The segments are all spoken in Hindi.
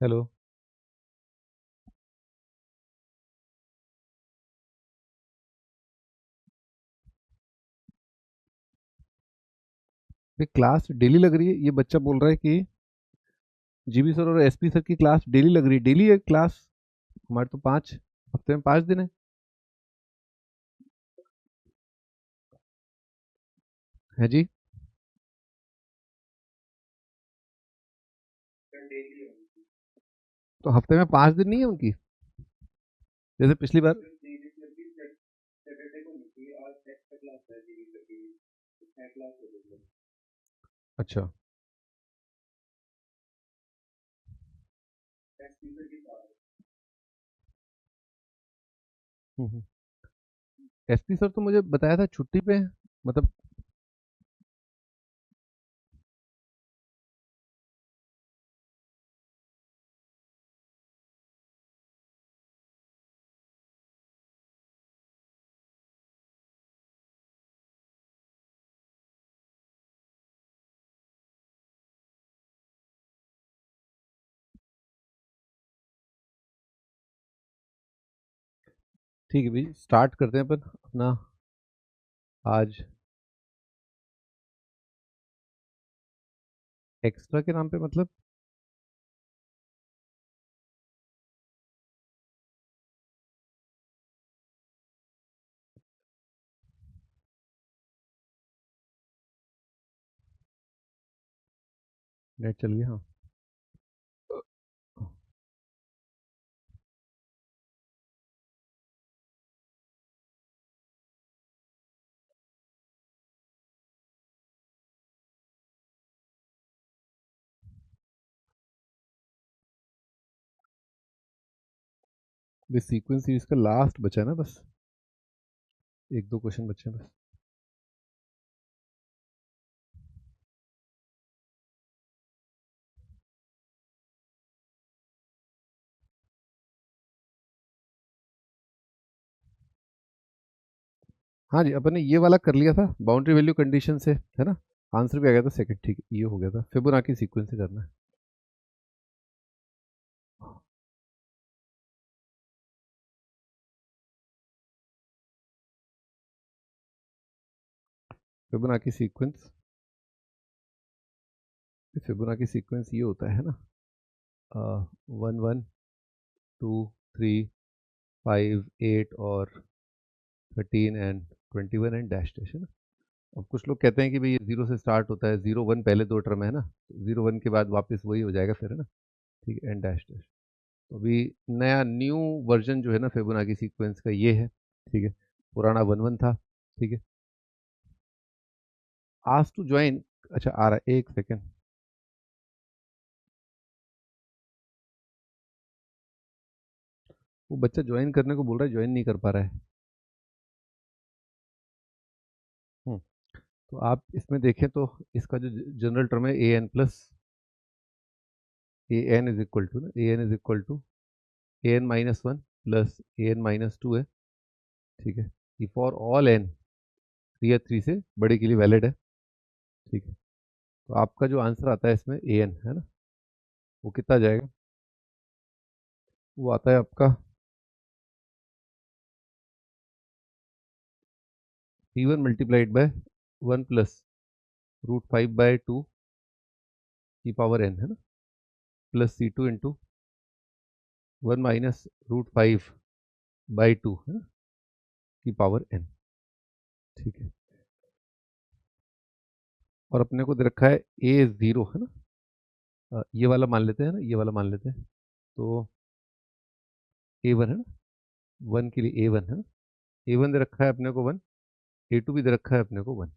हेलो। ये क्लास डेली लग रही है, ये बच्चा बोल रहा है कि जीबी सर और एसपी सर की क्लास डेली लग रही है। डेली है क्लास? हमारे तो 5 हफ्ते में 5 दिन है जी। तो हफ्ते में 5 दिन नहीं है उनकी, जैसे पिछली बार? अच्छा। एसपी सर तो मुझे बताया था छुट्टी पे है, मतलब। ठीक है भाई, स्टार्ट करते हैं अपन अपना आज एक्स्ट्रा के नाम पे, मतलब। नेट चल गया, हाँ। ये सीक्वेंस सीरीज का लास्ट बचा है ना, बस एक दो क्वेश्चन बचे हैं बस। हाँ जी, अपन ने ये वाला कर लिया था बाउंड्री वैल्यू कंडीशन से, है ना। आंसर भी आ गया था सेकंड, ठीक है, ये हो गया था। फिबोनाची सीक्वेंस से करना है। फिबोनाची सीक्वेंस, फिबोनाची सीक्वेंस ये होता है ना, 1 1 2 3 5 8 और 13 एंड 21 एंड डैश डैश, है ना। अब कुछ लोग कहते हैं कि भाई ये 0 से स्टार्ट होता है, 0 1 पहले दो टर्म है ना, 0 1 के बाद वापस वही हो जाएगा फिर, है ना। ठीक है, एंड डैश डैश। तो अभी नया न्यू वर्जन जो है ना फिबोनाची सीक्वेंस का ये है। ठीक है, पुराना 1 1 था। ठीक है, आज टू ज्वाइन। अच्छा, आ रहा है, एक सेकेंड। वो बच्चा ज्वाइन करने को बोल रहा है, ज्वाइन नहीं कर पा रहा है। हम्म, तो आप इसमें देखें तो इसका जो जनरल टर्म है a n plus a n is equal to ना, a n is equal to a n minus one plus a n minus two है। ठीक है, ये फॉर ऑल एन 3 या 3 से बड़े के लिए वैलिड है। ठीक है, तो आपका जो आंसर आता है इसमें ए एन, है ना, वो कितना आ जाएगा? वो आता है आपका T one multiplied by 1 plus √5/2 की पावर एन, है ना, प्लस C2 इंटू 1 - √5/2, है ना, की पावर एन। ठीक है, और अपने को दे रखा है A0, है ना। ये वाला मान लेते हैं ना, ये वाला मान लेते हैं। तो A1 है ना, 1 के लिए A1 है ना, A1 दे रखा है अपने को 1, A2 भी दे रखा है अपने को 1।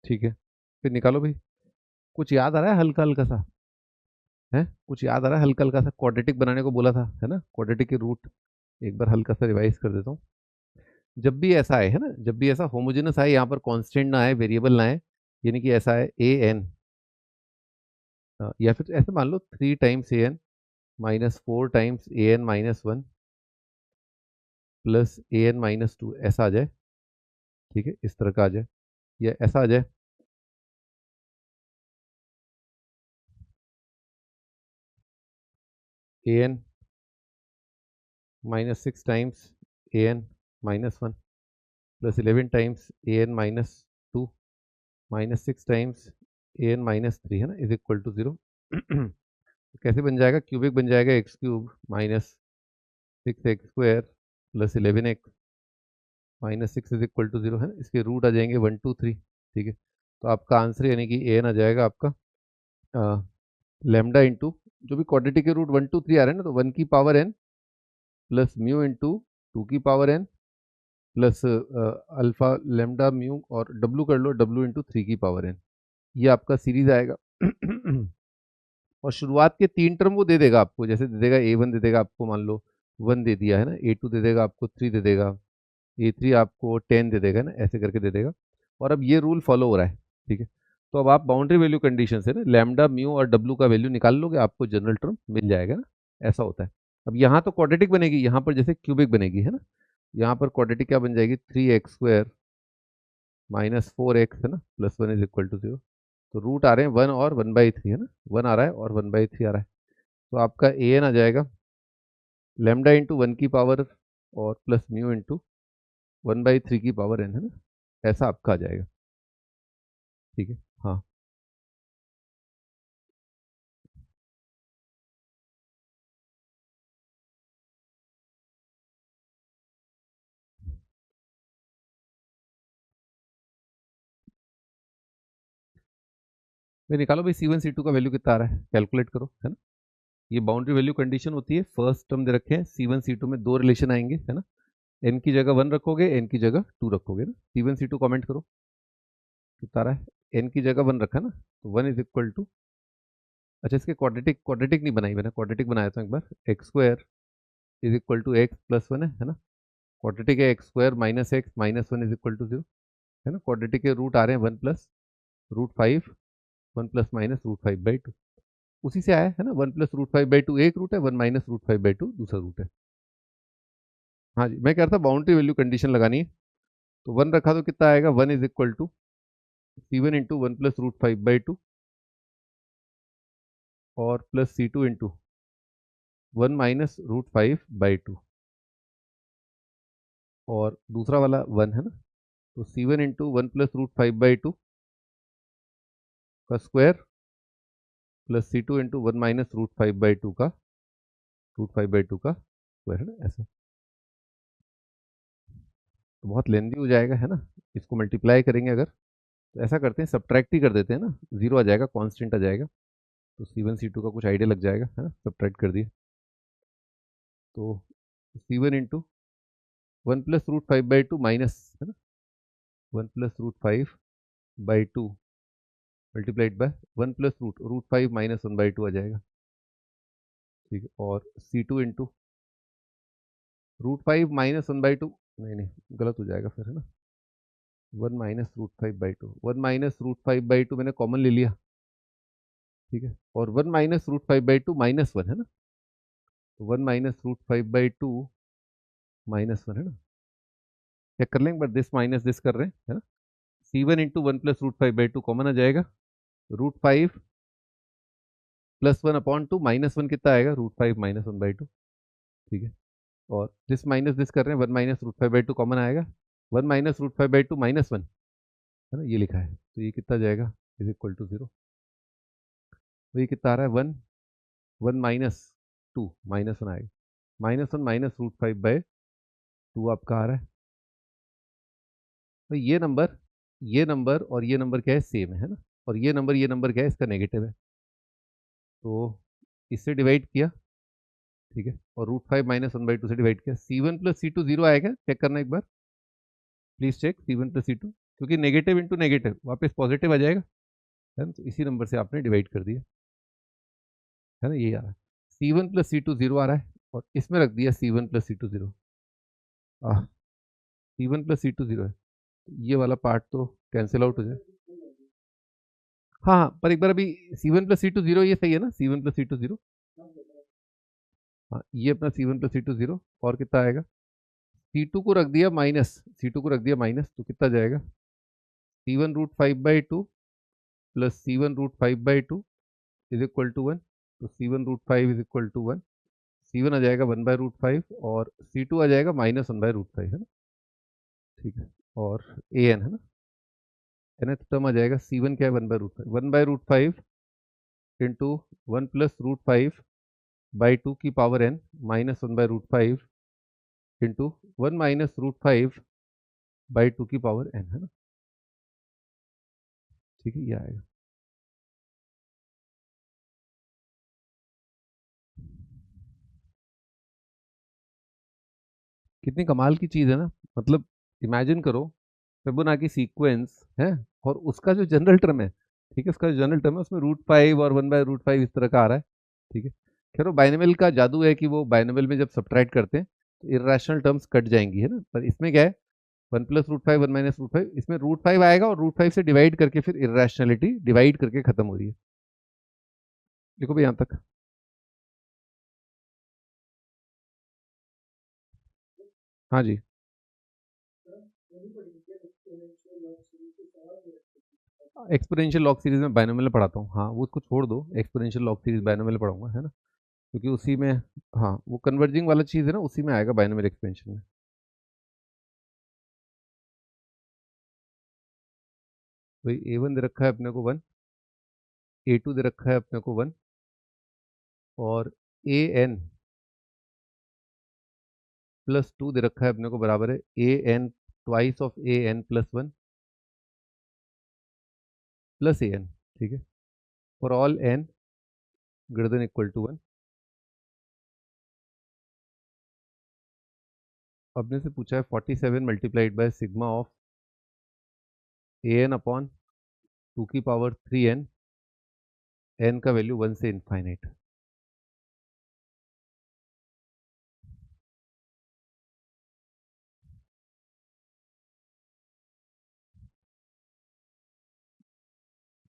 ठीक है, फिर निकालो भाई। कुछ याद आ रहा है हल्का हल्का सा? है कुछ याद आ रहा है हल्का हल्का सा? क्वाड्रेटिक बनाने को बोला था, है ना, क्वाड्रेटिक के रूट एक बार हल्का सा रिवाइज कर देता हूँ। जब भी ऐसा आए, है ना, जब भी ऐसा होमोजेनस आए, यहाँ पर कांस्टेंट ना आए, वेरिएबल ना आए, यानी कि ऐसा है ए एन, या फिर ऐसे मान लो 3 times -4 times an - 1 plus an - 2, ऐसा आ जाए। ठीक है, इस तरह का आ जाए, या ऐसा आ जाए। ए एन माइनस 6 टाइम्स ए एन माइनस 1 प्लस 11 टाइम्स ए एन माइनस 2 माइनस 6 टाइम्स ए एन माइनस 3 है ना, इज इक्वल टू 0। कैसे बन जाएगा? क्यूबिक बन जाएगा, x cube minus 6x² plus 11x minus 6 is equal to 0 है ना। इसके रूट आ जाएंगे 1 2 3, ठीक है। तो आपका आंसर यानी कि ए एन आ जाएगा आपका लेमडा इंटू जो भी क्वाड्रेटिक के रूट 1 2 3 आ रहे हैं ना, तो 1 की power n plus mu into 2 की power n plus alpha lambda mu और w कर लो, w इंटू 3 की पावर n। ये आपका सीरीज आएगा। और शुरुआत के 3 टर्म वो दे देगा आपको, जैसे दे देगा ए वन दे देगा आपको, मान लो 1 दे दिया है ना, ए टू दे देगा आपको 3 दे देगा, ए थ्री आपको 10 दे देगा ना, ऐसे करके दे देगा। और अब ये रूल फॉलो हो रहा है, ठीक है। तो अब आप बाउंड्री वैल्यू कंडीशन से ना लैम्डा म्यू और डब्लू का वैल्यू निकाल लोगे, आपको जनरल टर्म मिल जाएगा ना, ऐसा होता है। अब यहाँ तो क्वाड्रेटिक बनेगी, यहाँ पर जैसे क्यूबिक बनेगी है ना। यहाँ पर क्वाड्रेटिक क्या बन जाएगी? 3x² माइनस 4x है ना, प्लस 1 इज इक्वल टू 0। तो रूट आ रहे हैं 1 और 1/3 है ना, 1 आ रहा है और 1/3 आ रहा है। तो आपका ए एन आ जाएगा लेमडा इंटू 1 की पावर और प्लस म्यू इंटू 1/3 की पावर n है ना, ऐसा आपका आ जाएगा, ठीक है। हाँ, भाई निकालो भाई, C1 C2 का वैल्यू कितना आ रहा है, कैलकुलेट करो है ना। ये बाउंड्री वैल्यू कंडीशन होती है, फर्स्ट टर्म दे रखे हैं C1 C2 में, दो रिलेशन आएंगे है ना। n की जगह 1 रखोगे, n की जगह 2 रखोगे ना। C1 C2 कमेंट करो कितना आ रहा है। n की जगह 1 रखा ना, तो 1 इज इक्वल टू, अच्छा इसके क्वाड्रेटिक क्वाड्रेटिक नहीं बनाई मैंने, क्वाड्रेटिक बनाया था एक बार। x² is equal to x plus 1 है ना। क्वाड्रेटिक है x² minus x minus 1 is equal to 0 है ना। क्वाड्रेटिक के रूट आ रहे हैं 1 plus root 5, 1 plus minus root 5/2, उसी से आया है ना। 1 प्लस रूट 5/2 एक रूट है, 1 माइनस रूट 5/2 दूसरा रूट है। हाँ जी, मैं कह रहा था बाउंड्री वैल्यू कंडीशन लगानी है, तो 1 रखा तो कितना आएगा? 1 is equal to C1 into 1 plus root 5/2 और plus C2 into 1 minus root 5/2 और दूसरा वाला 1 है ना। तो C1 इंटू 1 प्लस रूट 5/2 का square plus C2 into 1 minus root 5/2 का स्क्वायर है ना, ऐसा। तो बहुत लेंदी हो जाएगा है ना, इसको मल्टीप्लाई करेंगे अगर, तो ऐसा करते हैं सब्ट्रैक्ट ही कर देते हैं ना, जीरो आ जाएगा, कांस्टेंट आ जाएगा। तो C1 C2 का कुछ आइडिया लग जाएगा है ना, सब्ट्रैक्ट कर दिए तो C1 into 1 plus root 5/2 minus है ना 1 plus root 5/2 multiplied by 1 plus root 5 minus 1/2 आ जाएगा, ठीक है। और C2 इंटू रूट 5 माइनस 1/2, नहीं नहीं गलत हो जाएगा फिर है ना, 1 माइनस रूट 5/2, 1 माइनस रूट 5/2 मैंने कॉमन ले लिया, ठीक है। और 1 माइनस रूट 5/2 माइनस 1 है ना, तो 1 माइनस रूट 5/2 माइनस 1 है ना। चेक कर लेंगे, बट दिस माइनस दिस कर रहे हैं है ना। C1 into 1 plus root 5/2 common आ जाएगा, रूट 5 प्लस 1/2 माइनस 1 कितना आएगा? रूट 5 माइनस 1/2, ठीक है। और दिस माइनस दिस कर रहे हैं, 1 माइनस रूट 5/2 कॉमन आएगा, 1 माइनस रूट 5/2 माइनस 1 है ना, ये लिखा है। तो ये कितना जाएगा? Is equal to 0। तो ये कितना आ रहा है? 1 माइनस 2 माइनस 1 आएगा, -1 माइनस रूट 5/2 आपका आ रहा है। तो ये नंबर और ये नंबर क्या है? सेम है ना। और ये नंबर क्या है? इसका नेगेटिव है। तो इससे डिवाइड किया, ठीक है। और रूट 5 माइनस 1/2 से डिवाइड किया, C1 प्लस C2 0 आएगा, चेक करना एक बार, please check C1 plus C2, क्योंकि नेगेटिव इंटू नेगेटिव वापस पॉजिटिव आ जाएगा है ना। तो इसी नंबर से आपने डिवाइड कर दिया है ना, यही आ रहा है। C1 प्लस C2 0 आ रहा है और इसमें रख दिया C1 plus C2 0। C1 plus C2 0 है, तो ये वाला पार्ट तो कैंसिल आउट हो जाए। हाँ हाँ, पर एक बार अभी C1 प्लस C2 0 ये सही है ना, C1 प्लस C2 0। हाँ, ये अपना C1 प्लस C2 0 और कितना आएगा? C2 को रख दिया माइनस, C2 को रख दिया माइनस, तो कितना जाएगा? C1 root 5/2 plus C1 root 5/2 is equal to 1। तो C1 root 5 is equal to 1। C1 आ जाएगा 1/√5 और C2 आ जाएगा -1/√5, है ना, ठीक है। और an है ना, nth टर्म आ जाएगा C1 क्या है 1/√5 इंटू 1+√5/2 की पावर n -1/√5 इंटू 1 - √5/2 की पावर n, है ना, ठीक है, ये आएगा। कितनी कमाल की चीज़ है ना, मतलब इमेजिन करो फिबोनाची सीक्वेंस है और उसका जो जनरल टर्म है, ठीक है, उसका जो जनरल टर्म है उसमें √5 और 1/√5 इस तरह का आ रहा है, ठीक है। खैर वो बाइनोमियल का जादू है कि वो बाइनोमियल में जब सब्ट्रैक्ट करते हैं तो इरेशनल टर्म्स कट जाएंगी, है ना, पर इसमें क्या है 1+√5 1 - √5, इसमें √5 आएगा और √5 से डिवाइड करके फिर इरेशनलिटी डिवाइड करके खत्म हो रही है। देखो भाई यहाँ तक, हाँ जी, एक्सपोनेंशियल लॉग सीरीज में बाइनोमियल पढ़ाता हूँ, हाँ वो उसको छोड़ दो, एक्सपोनेंशियल लॉग सीरीज बाइनोमियल पढ़ाऊंगा, है ना, क्योंकि उसी में, हाँ वो कन्वर्जिंग वाला चीज़ है ना, उसी में आएगा बाइनोमियल एक्सपेंशन में। भाई A1 दे रखा है अपने को 1, A2 दे रखा है अपने को 1 और an+2 दे रखा है अपने को बराबर है an twice of an+1 plus an, ठीक है, for all n greater than equal to 1। अपने से पूछा है 47 multiplied by sigma of an/2 की पावर 3n, n का वैल्यू 1 से इनफाइनाइट।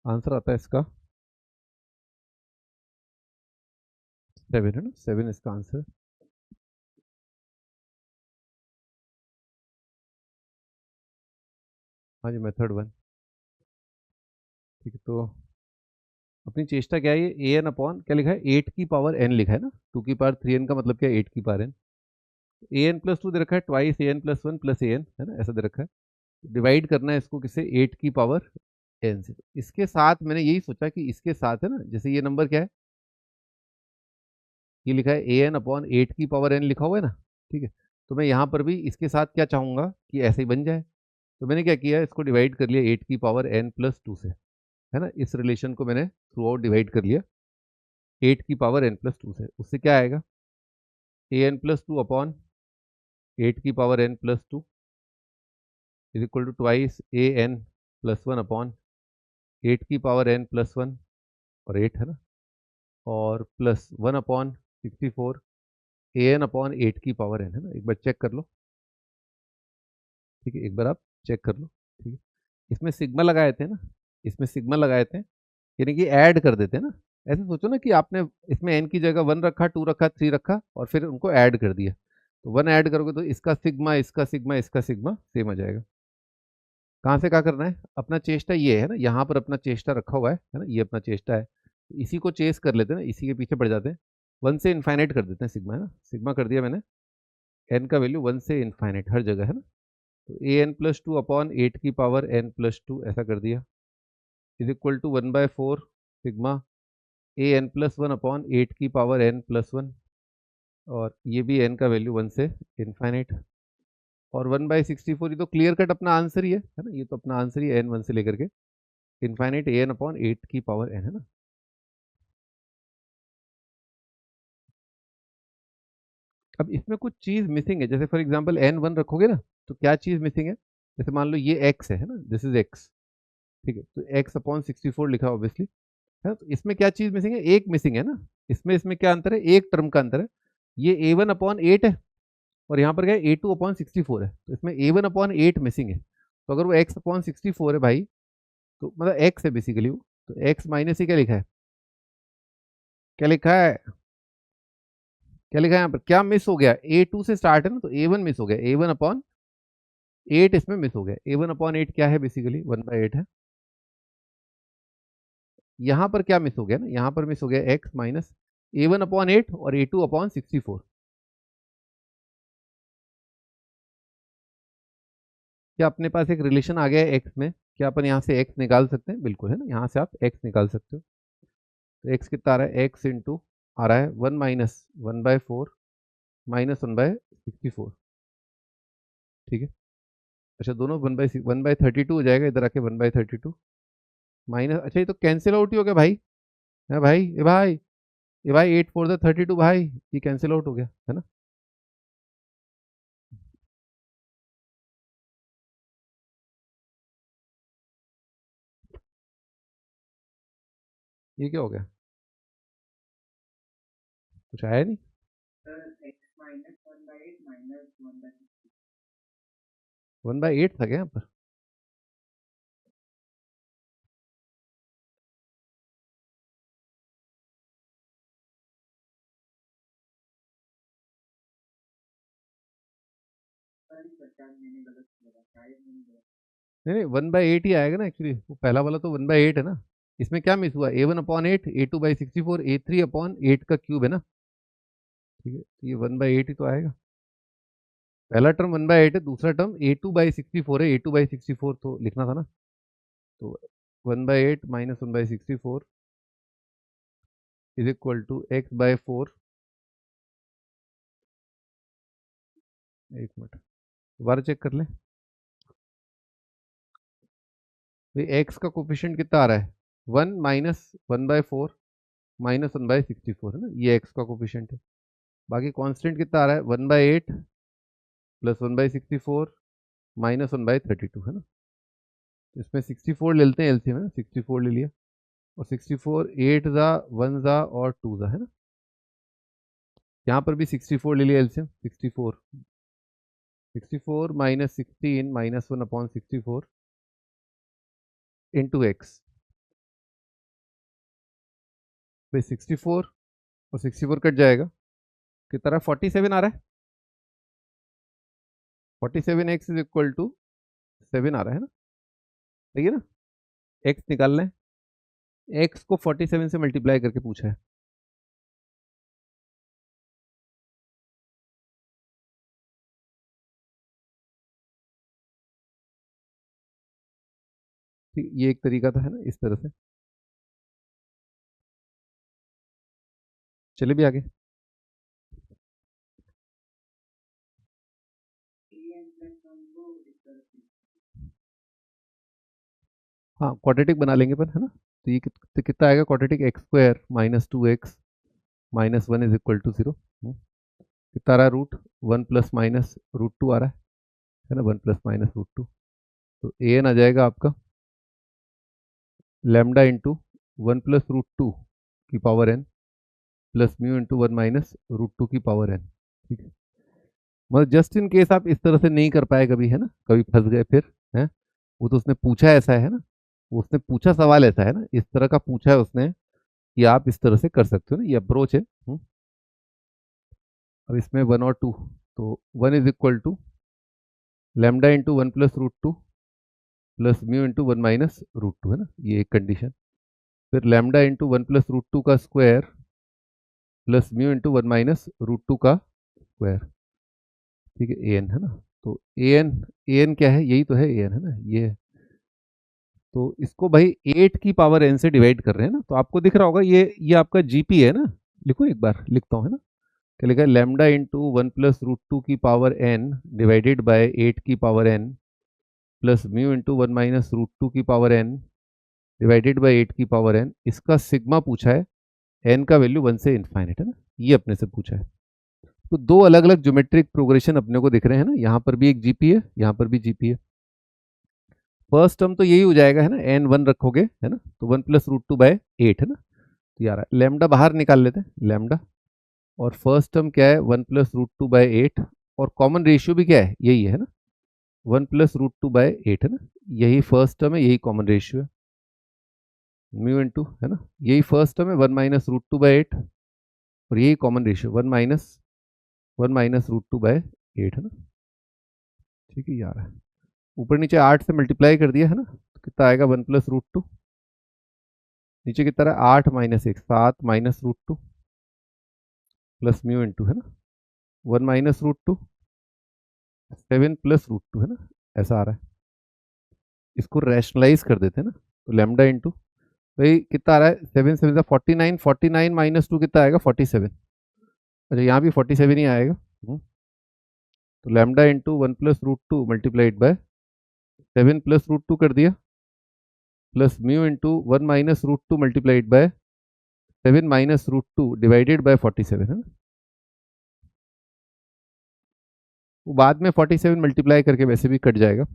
आंसर आता है इसका 7, है ना, 7 इसका आंसर। हाँ जी, मेथड 1, ठीक है। तो अपनी चेष्टा क्या है, ये an अपॉन क्या लिखा है 8 की पावर n लिखा है ना, 2 की पावर 3n का मतलब क्या है 8 की पावर n, an+2 दे रखा है ट्वाइस an+1 प्लस an, है ना, ऐसा दे रखा है। डिवाइड करना है इसको किससे 8 की पावर n से। इसके साथ मैंने यही सोचा कि इसके साथ है ना, जैसे ये नंबर क्या है, ये लिखा है an/8 की पावर n लिखा हुआ है ना, ठीक है, तो मैं यहाँ पर भी इसके साथ क्या चाहूँगा कि ऐसे ही बन जाए। तो मैंने क्या किया, इसको डिवाइड कर लिया 8 की पावर n+2 से, है ना, इस रिलेशन को मैंने थ्रू आउट डिवाइड कर लिया 8 की पावर n+2 से। उससे क्या आएगा an+2/8 की power n+2 is equal to twice an+1/8 की पावर n+1 और 8, है ना, और प्लस 1/64 an/8 की पावर n, है ना, एक बार चेक कर लो, ठीक है, एक बार आप चेक कर लो, ठीक है। इसमें सिग्मा लगाए थे ना, इसमें सिग्मा लगाए थे, यानी कि ऐड कर देते हैं ना। ऐसे सोचो ना कि आपने इसमें n की जगह 1 रखा, 2 रखा, 3 रखा और फिर उनको ऐड कर दिया, तो 1 ऐड करोगे तो इसका सिग्मा इसका सिग्मा इसका सिग्मा सेम आ जाएगा। कहाँ से क्या करना है, अपना चेष्टा ये है ना, यहाँ पर अपना चेष्टा रखा हुआ है ना, ये अपना चेष्टा है, इसी को चेस कर लेते हैं ना, इसी के पीछे पड़ जाते हैं। 1 से इनफाइनाइट कर देते हैं सिग्मा, है ना, सिग्मा कर दिया मैंने, n का वैल्यू 1 से इनफाइनाइट हर जगह, है ना, तो an+2/8 की पावर n+2 ऐसा कर दिया is equal to 1/4 sigma an+1/8 की पावर n+1, और ये भी n का वैल्यू 1 से इनफाइनाइट, और 1/64 ये तो क्लियर कट अपना आंसर ही है ना, ये तो अपना आंसर ही है n 1 से लेकर के इनफाइनाइट an/8 की पावर n, है ना। अब इसमें कुछ चीज़ मिसिंग है, जैसे फॉर एग्जांपल n1 रखोगे ना, तो क्या चीज़ मिसिंग है, जैसे मान लो ये x है ना, दिस इज x, ठीक है, तो x/64 लिखा ऑब्वियसली है, तो इसमें क्या चीज़ मिसिंग है, एक मिसिंग है ना, इसमें इसमें क्या अंतर है, एक टर्म का अंतर है, ये a1/8 है और यहाँ पर क्या है a2/64 है, तो इसमें a1/8 मिसिंग है, तो अगर वो x/64 है भाई, तो मतलब x है बेसिकली वो, तो x माइनस ही क्या लिखा है, क्या लिखा है, क्या लिखा है यहाँ पर, क्या मिस हो गया, a2 से स्टार्ट है ना, तो a1 मिस हो गया, a1/8 इसमें मिस हो गया, a1/8 क्या है बेसिकली 1/8 है। यहाँ पर क्या मिस हो गया ना, यहाँ पर मिस हो गया x माइनस A1/8 और A2/64। क्या अपने पास एक रिलेशन आ गया है एक्स में? क्या अपन यहाँ से एक्स निकाल सकते हैं? बिल्कुल, है ना, यहाँ से आप एक्स निकाल सकते हो। तो एक्स कितना आ रहा है? एक्स इंटू आ रहा है 1 - 1/4 -1/64। ठीक है। अच्छा, दोनों 1/32 हो जाएगा, इधर आके 1/32 माइनस, अच्छा ये तो कैंसिल आउट ही हो गया भाई। है भाई, ये भाई, ये भाई 8 4 32 भाई, ये कैंसिल आउट हो गया, है ना। ये क्या हो गया? कुछ आया नहीं। 1/8 था क्या यहाँ पर? नहीं नहीं, 1/8 ही आएगा ना एक्चुअली, वो पहला वाला तो 1/8 है ना। इसमें क्या मिस हुआ? A1/8, A2/64, A3/8 का क्यूब है ना। ठीक है, तो ये 1/8 ही तो आएगा। पहला टर्म 1/8 है, दूसरा टर्म A2/64 है, A2/64 तो लिखना था ना। तो 1/8 - 1/64 इज इक्वल टू x/4। एक मिनट, दोबारा चेक कर ले। तो एक्स का कोफिशिएंट कितना आ रहा है? 1 - 1/4 -1/64 है ना, ये एक्स का कोफिशिएंट है। बाकी कांस्टेंट कितना आ रहा है? 1/8 प्लस 1/64 -1/32 है ना। इसमें 64 ले लेते हैं एलसीएम, है ना, 64 ले लिया। और 64 8 जा 1 जा और 2 जा, है ना। यहाँ पर भी 64 ले लिया एलसीएम, 64 -16 -1/64 इंटू एक्स। भाई 64 और 64 कट जाएगा, कितना 47 आ रहा है। 47x इज इक्वल टू 7 आ रहा है ना। ठीक है ना। एक्स निकालना है, एक्स को 47 से मल्टीप्लाई करके पूछा है। ठीक, ये एक तरीका था, है ना, इस तरह से। चले भी आगे। हाँ, क्वाड्रेटिक बना लेंगे पर, है ना। तो ये तो कितना आएगा? Quadratic x² - 2x - 1 is equal to 0। कितना आ रहा है? √1 + -√2 आ रहा है ना, 1 + -√2। तो an आ जाएगा आपका लैम्डा इंटू 1 + √2 की power n plus mu into 1 - √2 की पावर n। ठीक है। मतलब जस्ट इन केस आप इस तरह से नहीं कर पाए कभी, है ना, कभी फंस गए फिर, है। वो तो उसने पूछा ऐसा है ना, उसने पूछा सवाल ऐसा है ना, इस तरह का पूछा है उसने कि आप इस तरह से कर सकते हो ना, ये अप्रोच है। अब इसमें 1 और 2, तो 1 is equal to lambda into 1 + √2 plus mu into 1 - √2, है ना, ये एक कंडीशन। फिर लैम्डा इंटू 1 + √2 का स्क्वायर प्लस म्यू इंटू 1 - √2 का स्क्वायर। ठीक है, ए एन, है ना। तो ए एन क्या है? यही तो है ए एन, है ना, ये। तो इसको भाई 8 की पावर n से डिवाइड कर रहे हैं ना, तो आपको दिख रहा होगा ये आपका जीपी है ना। लिखो, एक बार लिखता हूँ, है ना। क्या लिखा है? लैम्डा इंटू 1 + √2 की पावर n डिवाइडेड बाय 8 की power n plus mu into 1 - √2 की पावर n डिवाइडेड बाय 8 की पावर n। इसका सिग्मा पूछा है, n का वैल्यू 1 से इन्फाइनेट, है ना, ये अपने से पूछा है। तो दो अलग अलग ज्योमेट्रिक प्रोग्रेशन अपने को दिख रहे हैं ना, यहाँ पर भी एक जीपी है, यहाँ पर भी जीपी है। फर्स्ट टर्म तो यही हो जाएगा, है ना, n1 रखोगे, है ना, तो 1 + √2/8, है ना। तो यार लैम्डा बाहर निकाल लेते हैं, लैम्डा। और फर्स्ट टर्म क्या है? 1 + √2/8। और कॉमन रेशियो भी क्या है? यही है ना, 1 + √2/8, है ना। यही फर्स्ट टर्म है, यही कॉमन रेशियो है, म्यू इंटू, है ना, यही फर्स्ट टर्म है 1 - √2/8 और यही कॉमन रेशियो 1 - √2/8, है ना। ठीक है यार, ऊपर नीचे 8 से मल्टीप्लाई कर दिया, है ना, तो कितना आएगा? 1 + √2। नीचे कितना रहा? 8 - 1 7 - √2। प्लस म्यू इंटू, है ना, 1 - √2, 7 + √2, है ना, ऐसा आ रहा है। इसको रैशनलाइज कर देते हैं ना, तो लैम्डा इंटू, भाई कितना आ रहा है, 7 7 49, 49 -2 कितना आएगा, 47। अच्छा यहाँ भी 47 ही आएगा। तो लैम्डा इंटू 1 + √2 मल्टीप्लाइड बाय 7 + √2 कर दिया, plus mu into 1 - √2 multiplied by 7 - √2 divided by 47, है ना। वो बाद में 47 मल्टीप्लाई करके वैसे भी कट जाएगा।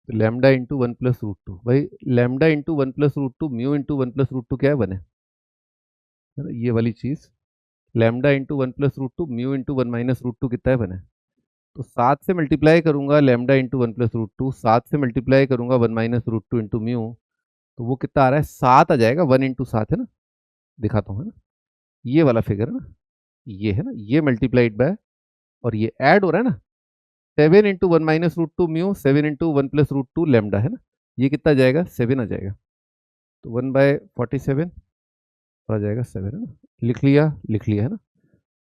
तो लैम्डा इंटू 1 + √2, भाई लैम्डा इंटू 1 + √2 म्यू इंटू 1 + √2 क्या है, 1 है ना, ये वाली चीज। लैम्डा इंटू 1 + √2 म्यू इंटू 1 - √2 कितना है, 1 है। तो 7 से मल्टीप्लाई करूंगा लैम्डा इंटू 1 + √2, 7 से मल्टीप्लाई करूंगा 1 - √2 इंटू म्यू, तो वो कितना आ रहा है, 7 आ जाएगा, 1 × 7, है ना, दिखाता हूँ, है ना, ये वाला फिगर है ना, ये है ना, ये मल्टीप्लाइड बाय, और ये ऐड हो रहा है ना, 7 × 1 - √2 म्यू, 7 × 1 + √2 लैम्डा, है ना, ये कितना जाएगा, 7 आ जाएगा। तो 1/47 आ जाएगा 7, है ना, लिख लिया, है ना।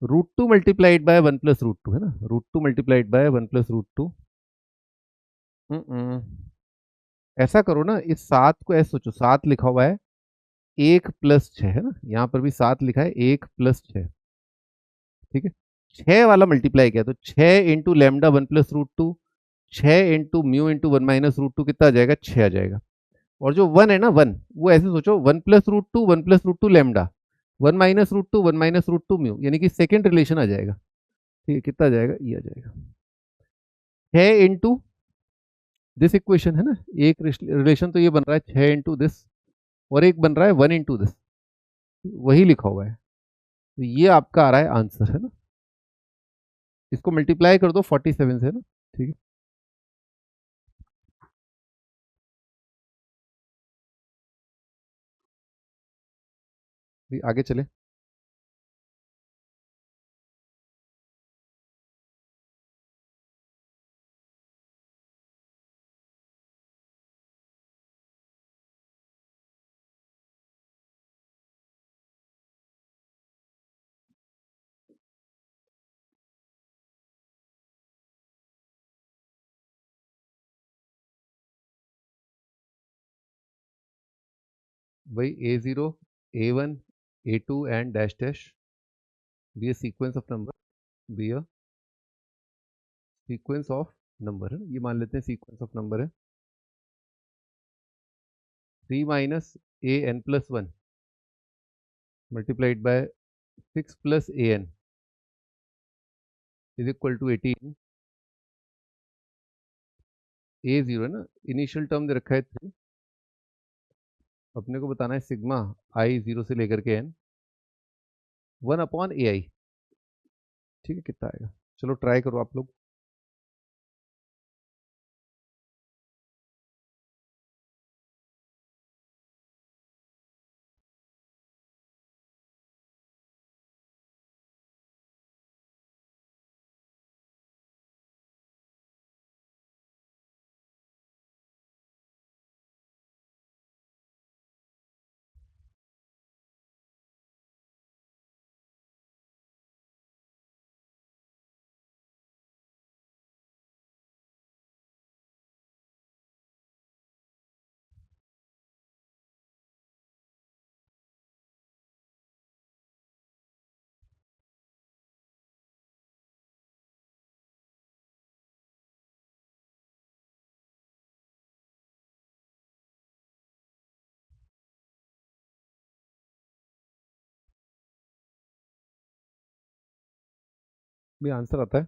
√2 मल्टीप्लाइड बाय 1 + √2, है ना, √2 मल्टीप्लाइड बाय 1 + √2। ऐसा करो ना, इस 7 को ऐसे सोचो, 7 लिखा हुआ है, 1 + 6, है ना, यहाँ पर भी 7 लिखा है, 1 + 6, ठीक है। 6 वाला मल्टीप्लाई किया तो 6 into lambda 1 + √2, 6 into mu into 1 - √2 कितना आ जाएगा, 6 आ जाएगा। और जो 1 है ना, 1 वो ऐसे सोचो, 1 + √2, 1 + √2 लैम्डा, 1 - √2, 1 - √2 म्यू, यानी कि सेकेंड रिलेशन आ जाएगा। ठीक है, कितना आ जाएगा, ये आ जाएगा 6 इंटू दिस इक्वेशन, है ना, एक रिलेशन तो ये बन रहा है 6 इंटू दिस, और एक बन रहा है 1 × दिस, वही लिखा हुआ है। तो ये आपका आ रहा है आंसर, है ना। इसको मल्टीप्लाई कर दो 47 से, है ना, ठीक है। आगे चले। भाई A0, A1, A2 and dash dash be a sequence of number, be a sequence of number, है ना, ये मान लेते हैं सीक्वेंस ऑफ नंबर है। 3 - an+1 multiplied by 6 + an is equal to 18। A0 है ना, इनिशियल टर्म दे रखा है 3, अपने को बताना है सिग्मा i 0 से लेकर के n, 1/ai, ठीक है, कितना आएगा, चलो ट्राई करो आप लोग। भी आंसर आता है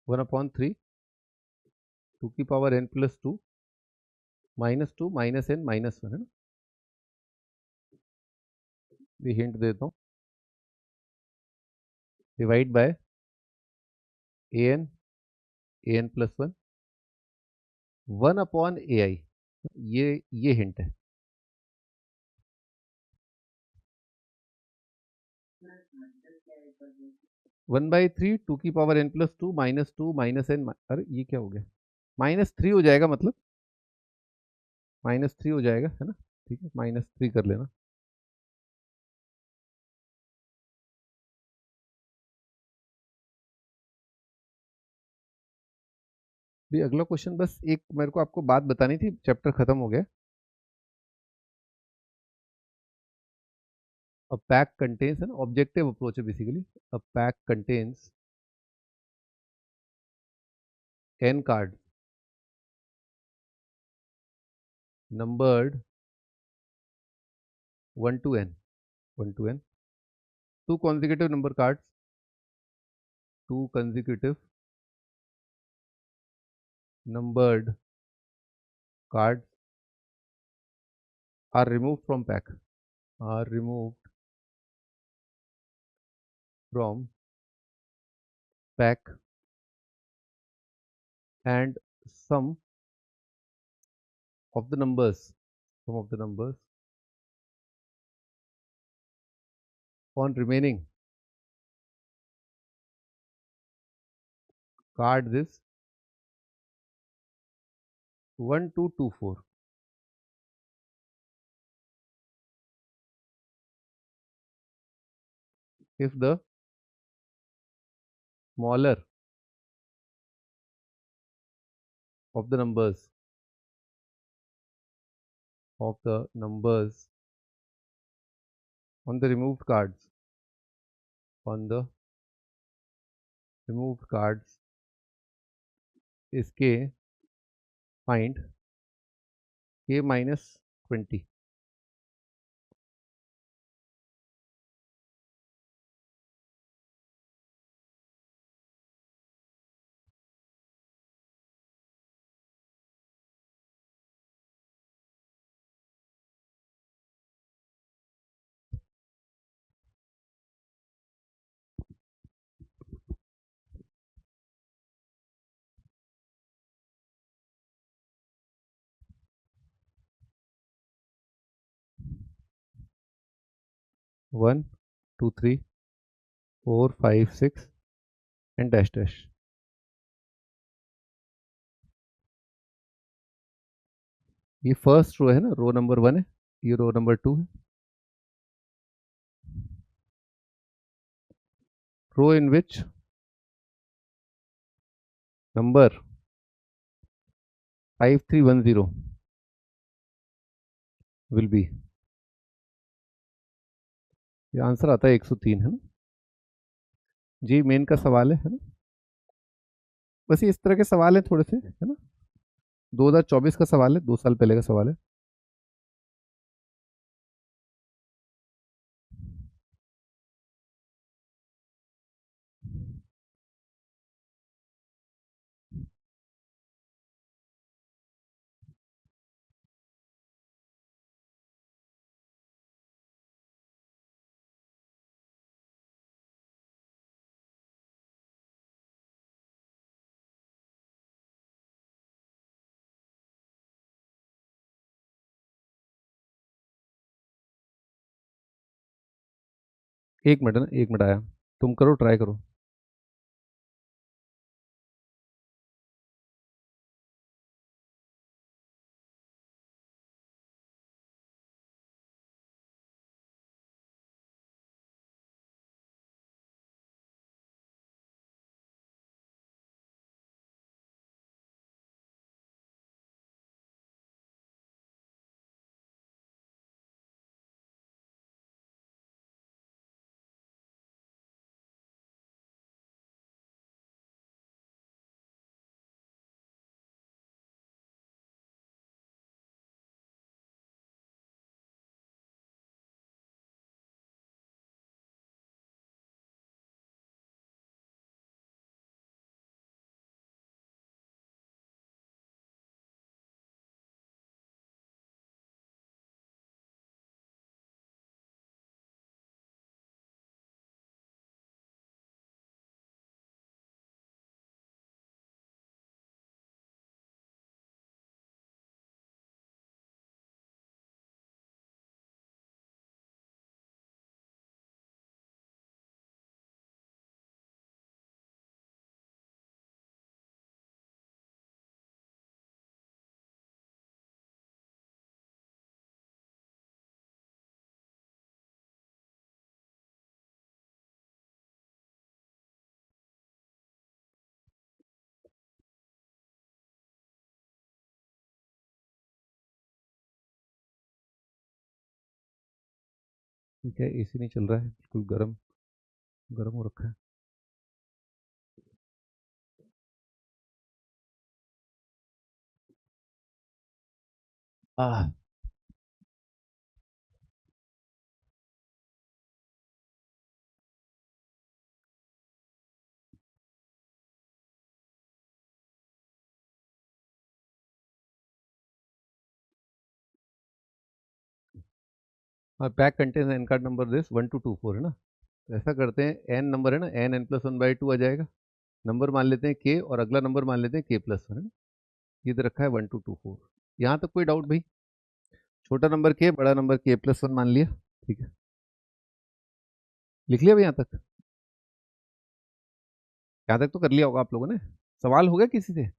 1/3 2 की पावर n+2 -2 -n -1, है ना, ये हिंट देता हूँ, डिवाइड बाय an+1 1/ai, ये हिंट है। 1/3 2 की पावर n+2 -2 -n, अरे ये क्या हो गया, -3 हो जाएगा, मतलब -3 हो जाएगा, है ना, ठीक है, -3 कर लेना। भी अगला क्वेश्चन, बस एक मेरे को आपको बात बतानी थी, चैप्टर खत्म हो गया। अ पैक कंटेन्स, है ना, ऑब्जेक्टिव अप्रोच है basically. A pack contains n card numbered 1 to n, 1 to n, two consecutive number cards, two consecutive numbered cards are removed from pack, are removed from pack, and sum of the numbers, sum of the numbers on remaining cards is 1 to 24. If the smaller of the numbers on the removed cards, on the removed cards is k, find k minus 20. One, two, three, 4, 5, 6 and dash dash. ये फर्स्ट रो है ना, रो नंबर 1 है, ये रो नंबर 2 है, रो इन विच नंबर 5310 विल बी, ये आंसर आता है 103, है ना जी, मेन का सवाल है ना। बस ये इस तरह के सवाल है थोड़े से, है ना, 2024 का सवाल है, 2 साल पहले का सवाल है। एक मिनट ना, एक मिनट आया, तुम करो, ट्राई करो। ठीक है, एसी नहीं चल रहा है, बिल्कुल गर्म गर्म हो रखा है। आह हाँ, pack contain an card number this 1224 है ना। तो ऐसा करते हैं, एन नंबर है ना, n n plus one by two आ जाएगा। नंबर मान लेते हैं के, और अगला नंबर मान लेते हैं के प्लस वन है ना। ये दे रखा है 1224। यहाँ तक कोई डाउट भाई? छोटा नंबर के, बड़ा नंबर के प्लस वन मान लिया। ठीक है, लिख लिया भाई यहाँ तक? यहाँ तक तो कर लिया होगा आप लोगों ने। सवाल हो गया किसी से?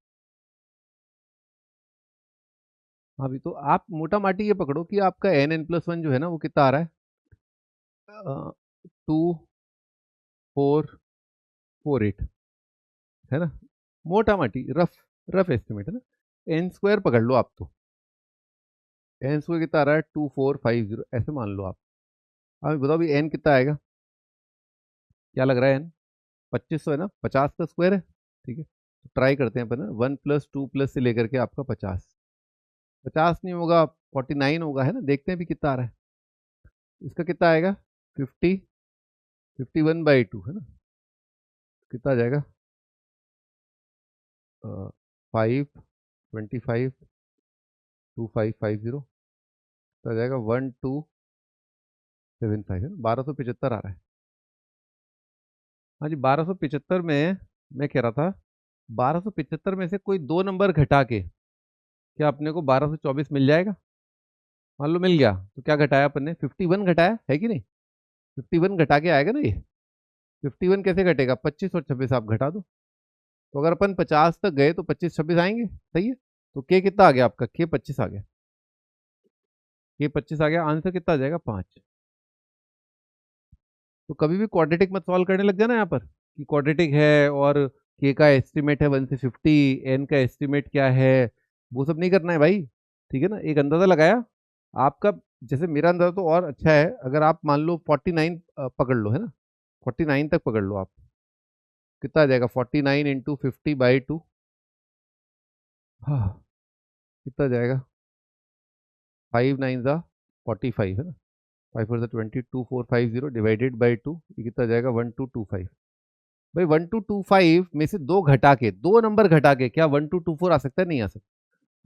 हाँ भी, तो आप मोटा माटी ये पकड़ो कि आपका एन एन प्लस वन जो है ना, वो कितना आ रहा है? 2 4 4 8 है ना। मोटा माटी रफ रफ एस्टिमेट है ना। एन स्क्वायर पकड़ लो आप तो। एन स्क्वायर कितना आ रहा है? 2450 ऐसे मान लो आप। अब बताओ भी एन कितना आएगा? क्या लग रहा है एन? 2500 है ना, 50 का स्क्वायर है। ठीक है, तो ट्राई करते हैं अपन ना, 1 + 2 प्लस से लेकर के आपका 50। 50 नहीं होगा, 49 होगा है ना। देखते हैं भी कितना आ रहा है। इसका कितना आएगा? 51/2 है ना। कितना आ जाएगा? 5 25 25 तो आ जाएगा 1275 है ना। 1275 आ रहा है। हाँ जी, 1275 में मैं कह रहा था, 1275 में से कोई दो नंबर घटा के क्या अपने को 1224 मिल जाएगा? मान लो मिल गया, तो क्या घटाया अपन ने? 51 घटाया है कि नहीं? 51 घटा के आएगा ना ये। 51 कैसे घटेगा? 25 और 26 आप घटा दो। तो अगर अपन 50 तक गए तो 25 26 आएंगे, सही है। तो के कितना आ गया आपका? के 25 आ गया। के 25 आ गया, आंसर कितना आ जाएगा? 5। तो कभी भी क्वाड्रेटिक मत सॉल्व करने लग जाना यहाँ पर कि क्वाड्रेटिक है और के का एस्टिमेट है 1 से 50, एन का एस्टिमेट क्या है, वो सब नहीं करना है भाई। ठीक है ना, एक अंदाजा लगाया आपका। जैसे मेरा अंदाजा तो और अच्छा है, अगर आप मान लो 49 पकड़ लो है ना, 49 तक पकड़ लो आप। कितना आ जाएगा? 49 × 50/2। हाँ, कितना आ जाएगा? 5 9 ज़ा 45 है ना। 5 4 ज़ा 20, 2450 डिवाइडेड बाई टू, ये कितना आ जाएगा? 1225। भाई 1225 में से दो घटा के, दो नंबर घटा के क्या 1224 आ सकता है? नहीं आ सकता।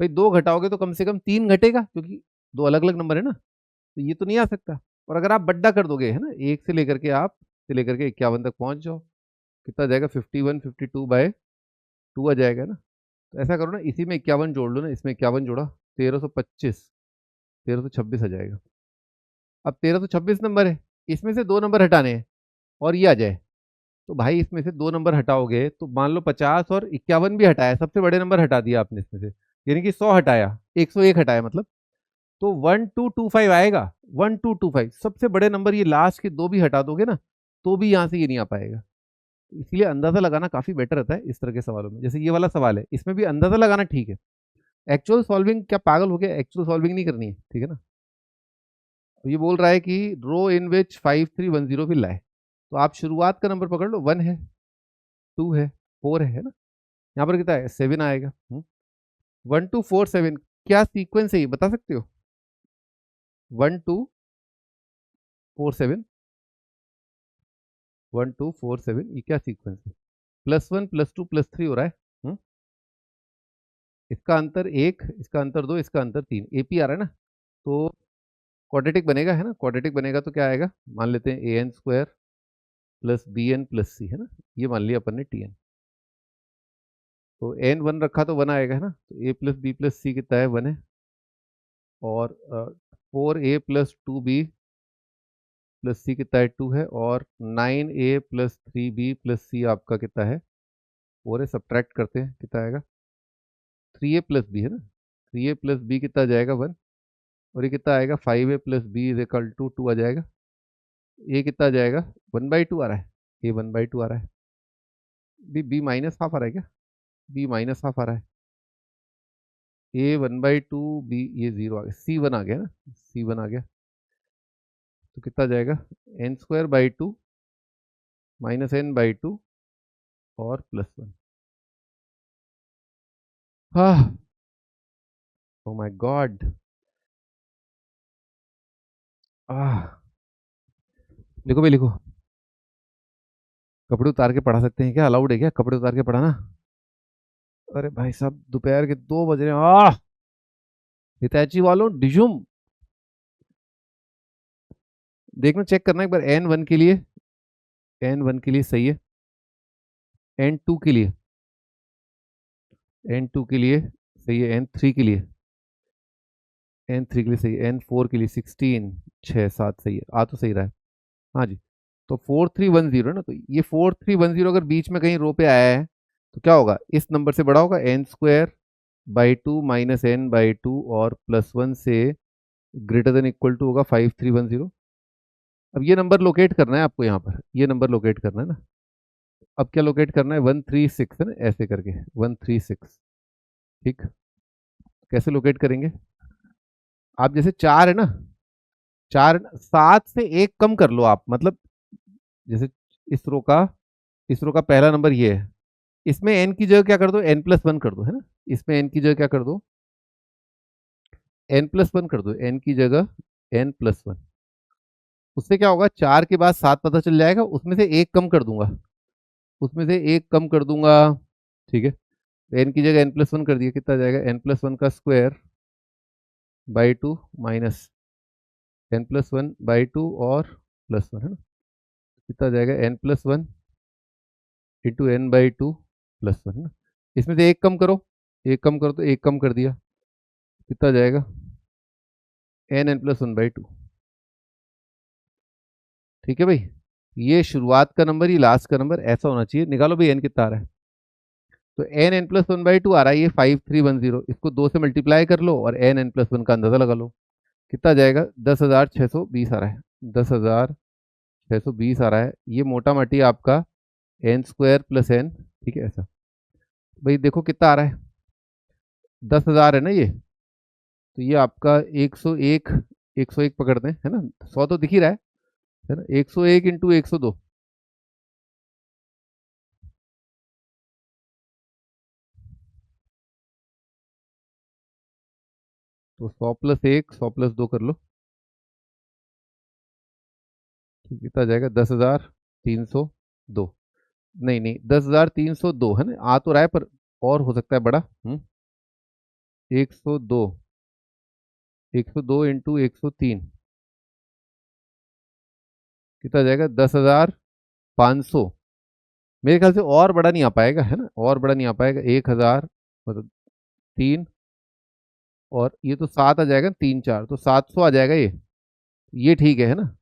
भाई दो घटाओगे तो कम से कम तीन घटेगा, क्योंकि दो अलग अलग नंबर है ना। तो ये तो नहीं आ सकता। और अगर आप बड्डा कर दोगे है ना, एक से लेकर के आप से लेकर के 51 तक पहुंच जाओ, कितना आ जाएगा? 51 52/2 आ जाएगा ना। तो ऐसा करो ना, इसी में 51 जोड़ लो ना, इसमें 51 जोड़ा, 1325, 1326 आ जाएगा। अब 1326 नंबर है, इसमें से दो नंबर हटाने हैं और ये आ जाए, तो भाई इसमें से दो नंबर हटाओगे तो मान लो 50 और 51 भी हटाया, सबसे बड़े नंबर हटा दिया आपने इसमें से, यानी कि 100 हटाया, 101 हटाया मतलब। तो 1225 आएगा। 1225 सबसे बड़े नंबर, ये लास्ट के दो भी हटा दोगे ना, तो भी यहाँ से ये नहीं आ पाएगा। इसलिए अंदाजा लगाना काफी बेटर रहता है इस तरह के सवालों में। जैसे ये वाला सवाल है, इसमें भी अंदाजा लगाना ठीक है। एक्चुअल सॉल्विंग क्या पागल हो गया? एक्चुअल सॉल्विंग नहीं करनी है, ठीक है ना। तो ये बोल रहा है कि रो इन विच 5310 फिल है, तो आप शुरुआत का नंबर पकड़ लो, 1 है, 2 है, 4 है ना। यहाँ पर कितना है? 7 आएगा। 1247 क्या सीक्वेंस है ये बता सकते हो? 1247, 1247 ये क्या सीक्वेंस है? +1 +2 +3 हो रहा है। इसका अंतर एक, इसका अंतर दो, इसका अंतर तीन, एपी आ रहा है ना। तो क्वाड्रेटिक बनेगा है ना। क्वाड्रेटिक बनेगा तो क्या आएगा? मान लेते हैं a n square plus b n plus c है ना। ये मान लिया अपन ने टी एन। तो एन वन रखा तो वन आएगा है ना। तो a plus b plus c कितना है? वन है। और 4a + 2b प्लस सी कितना है? टू है। और 9a + 3b + सी आपका कितना है? फोर है। सब्ट्रैक्ट करते हैं, कितना आएगा? 3a + b है ना। 3a + b कितना आ जाएगा? वन। और ये कितना आएगा? 5a + b = 2 आ जाएगा। ए कितना आ जाएगा? 1/2 आ रहा है। ए 1/2 आ रहा है। बी माइनस हाफ आ रहा है क्या? बी माइनस हाफ आ रहा है। ए 1/2, बी ये जीरो आ गया, सी वन आ गया ना। सी वन आ गया। तो कितना जाएगा, n²/2 -n/2 और +1। हाँ, ओ माय गॉड। आह, लिखो भाई लिखो। कपड़े उतार के पढ़ा सकते हैं क्या, अलाउड है क्या कपड़े उतार के पढ़ाना? अरे भाई साहब, दोपहर के 2 बज रहे हैं। हितैची वालों डिजुम, देखना चेक करना एक बार, n1 के लिए, n1 के लिए सही है, n2 के लिए, n2 के लिए सही है, n3 के लिए, n3 के लिए सही है, n4 के लिए 16, 6 7 सही है, आ तो सही रहा है। हाँ जी। तो 4310 ना, तो ये 4310 अगर बीच में कहीं रो पे आया है तो क्या होगा, इस नंबर से बड़ा होगा, n²/2 -n/2 और +1 से ग्रेटर देन इक्वल टू होगा 5310। अब ये नंबर लोकेट करना है आपको, यहाँ पर ये नंबर लोकेट करना है ना। अब क्या लोकेट करना है, 136 है ना, ऐसे करके 136। ठीक, कैसे लोकेट करेंगे, आप जैसे 4 है ना, 4 7 से एक कम कर लो आप, मतलब जैसे इस रो का, इस रो का पहला नंबर ये है, इसमें n की जगह क्या कर दो, n+1 कर दो, है ना, इसमें n की जगह क्या कर दो, n+1 कर दो, n की जगह n+1। उससे क्या होगा, 4 के बाद 7 पता चल जाएगा, उसमें से एक कम कर दूंगा, उसमें से एक कम कर दूंगा। ठीक है, n की जगह n+1 कर दिया, कितना जाएगा, n+1 का स्क्वायर बाई 2 माइनस n+1/2 और +1, है ना, कितना जाएगा, n+1 इंटू n/2 +1, है ना। इसमें से एक कम करो, एक कम करो, तो एक कम कर दिया, कितना जाएगा, n+1/2। ठीक है भाई, ये शुरुआत का नंबर, ये लास्ट का नंबर, ऐसा होना चाहिए। निकालो भाई n कितना आ रहा है, तो n(n+1/2) आ रहा है, ये 5310, इसको 2 से मल्टीप्लाई कर लो और n(n+1) का अंदाजा लगा लो, कितना जाएगा, 10,620 आ रहा है, 10,620 आ रहा है। ये मोटा माटी आपका n² + n, ठीक है ऐसा। भाई देखो कितना आ रहा है, 10,000 है ना ये, तो ये आपका 101, 101 पकड़ दें, है ना, 100 तो दिख ही रहा है ना, 101 इंटू 102, तो 100 + 1, 100 + 2 कर लो, तो कितना जाएगा, 10,302। नहीं नहीं, 10,302 है ना, आ तो रहा है पर और हो सकता है बड़ा। 102, 102 इंटू 103, कितना जाएगा, 10,500। मेरे ख्याल से और बड़ा नहीं आ पाएगा, है ना, और बड़ा नहीं आ पाएगा, 1,000 मतलब 3, और ये तो 7 आ जाएगा, 3 4 तो 700 आ जाएगा ये ठीक है ना,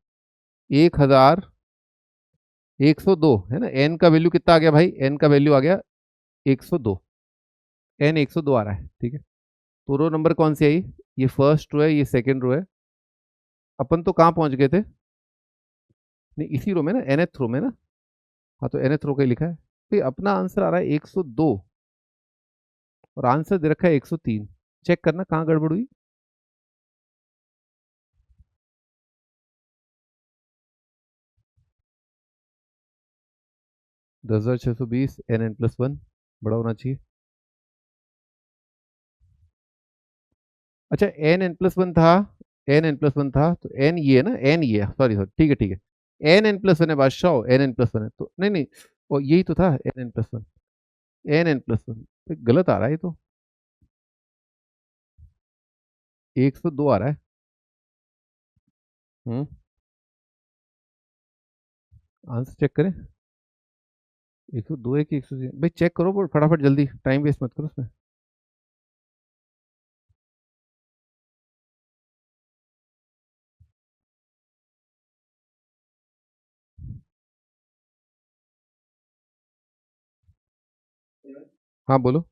1,102 है ना। एन का वैल्यू कितना आ गया भाई, एन का वैल्यू आ गया 102, एन 102 आ रहा है, ठीक है। तो रो नंबर कौन सी आई, ये फर्स्ट रो है, ये सेकेंड रो है। अपन तो कहाँ पहुंच गए थे, नहीं इसी रो में ना, nth रो में ना, हाँ तो nth रो का ही लिखा है। तो अपना आंसर आ रहा है 102 और आंसर दे रखा है 103। चेक करना कहाँ गड़बड़ हुई। 10,620, n(n+1) बड़ा होना चाहिए। अच्छा, n(n+1) था, n(n+1) था, तो n ये है ना, n ये है, सॉरी सॉरी, ठीक है ठीक है, n(n+1) है बादशाह, n(n+1) है, तो नहीं नहीं, और यही तो था n(n+1), n(n+1) तो गलत आ रहा है ये तो, 102 आ रहा है। आंसर चेक करें, 102 है कि 103, भाई चेक करो फटाफट जल्दी, टाइम वेस्ट मत करो उसमें। हाँ बोलो।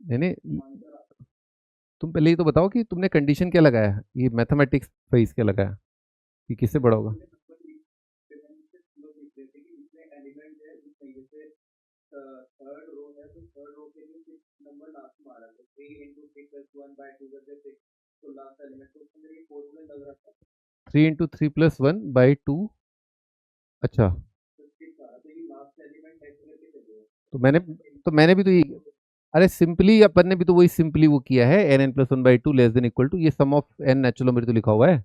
नहीं नहीं, तुम पहले ये तो बताओ कि तुमने कंडीशन क्या लगाया, ये मैथमेटिक्स वाइज क्या लगाया कि किससे बड़ा होगा। 3 इंटू 3+1/2। अच्छा, तो मैंने भी तो ये, अरे सिंपली अपन ने भी तो वही सिंपली वो किया है, n+1/2 less than equal to ये सम ऑफ n नेचुरल नंबर तो लिखा हुआ है।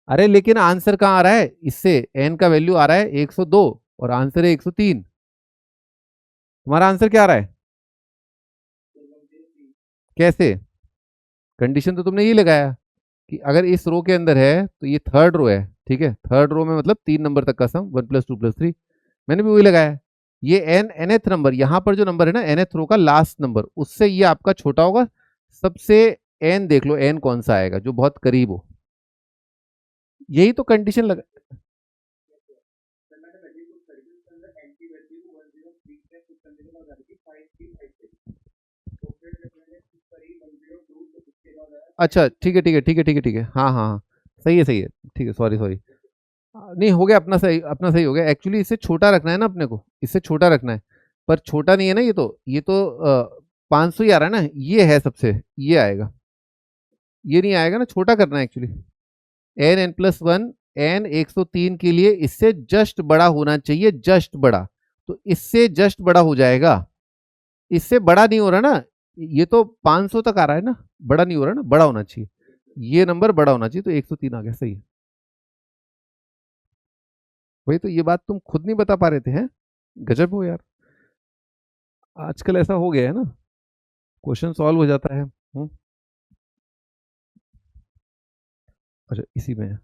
अरे लेकिन आंसर कहाँ आ रहा है इससे, n का वैल्यू आ रहा है 102 और आंसर है 103। तुम्हारा आंसर क्या आ रहा है? कैसे? कंडीशन तो तुमने ये लगाया कि अगर इस रो के अंदर है तो ये थर्ड रो है, ठीक है, थर्ड रो में मतलब 3 नंबर तक का सम 1+2+3, मैंने भी वही लगाया। ये nth नंबर, यहाँ पर जो नंबर है ना nth रो का लास्ट नंबर, उससे ये आपका छोटा होगा सबसे। n देख लो n कौन सा आएगा जो बहुत करीब हो, यही तो कंडीशन लगा। अच्छा ठीक है ठीक है ठीक है ठीक है ठीक है, हाँ हाँ हाँ, सही है सही है, ठीक है, सॉरी सॉरी। नहीं हो गया, अपना सही, अपना सही हो गया। एक्चुअली इससे छोटा रखना है ना अपने को, इससे छोटा रखना है, पर छोटा नहीं है ना, ये तो 500 ही आ रहा है ना, ये है सबसे, ये आएगा, ये नहीं आएगा ना, छोटा करना है एक्चुअली। n+1, n 103 के लिए इससे जस्ट बड़ा होना चाहिए, जस्ट बड़ा, तो इससे जस्ट बड़ा हो जाएगा, इससे बड़ा नहीं हो रहा ना, ये तो 500 तक आ रहा है ना, बड़ा नहीं हो रहा ना, बड़ा होना चाहिए, ये नंबर बड़ा होना चाहिए, तो 103 आ गया, सही है। वही तो, ये बात तुम खुद नहीं बता पा रहे थे, हैं? गजब हो यार, आजकल ऐसा हो गया है ना, क्वेश्चन सॉल्व हो जाता है। अच्छा, इसी में है।